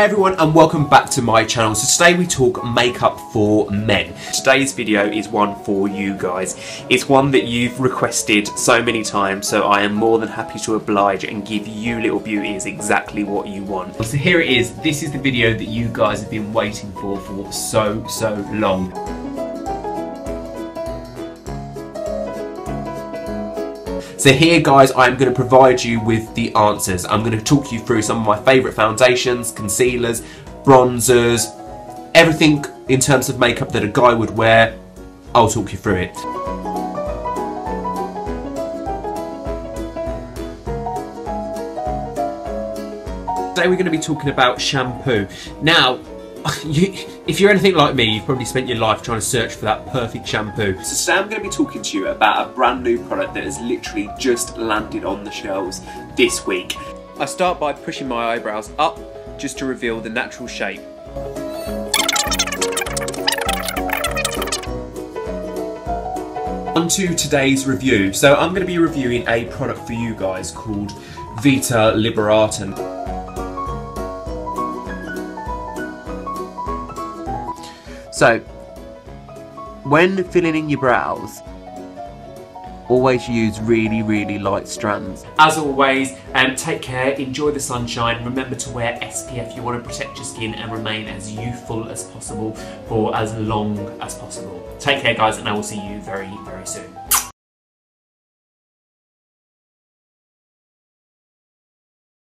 Hey everyone, and welcome back to my channel. So today we talk makeup for men. Today's video is one for you guys. It's one that you've requested so many times, so I am more than happy to oblige and give you little beauties exactly what you want. So here it is. This is the video that you guys have been waiting for so long. So here guys, I'm going to provide you with the answers. I'm going to talk you through some of my favourite foundations, concealers, bronzers, everything in terms of makeup that a guy would wear. I'll talk you through it. Today we're going to be talking about shampoo. Now, if you're anything like me, you've probably spent your life trying to search for that perfect shampoo. So today I'm going to be talking to you about a brand new product that has literally just landed on the shelves this week. I start by pushing my eyebrows up just to reveal the natural shape. On to today's review. So I'm going to be reviewing a product for you guys called Vita Liberatum. So, when filling in your brows, always use really light strands. As always, take care, enjoy the sunshine, remember to wear SPF. You want to protect your skin and remain as youthful as possible for as long as possible. Take care guys, and I will see you very soon.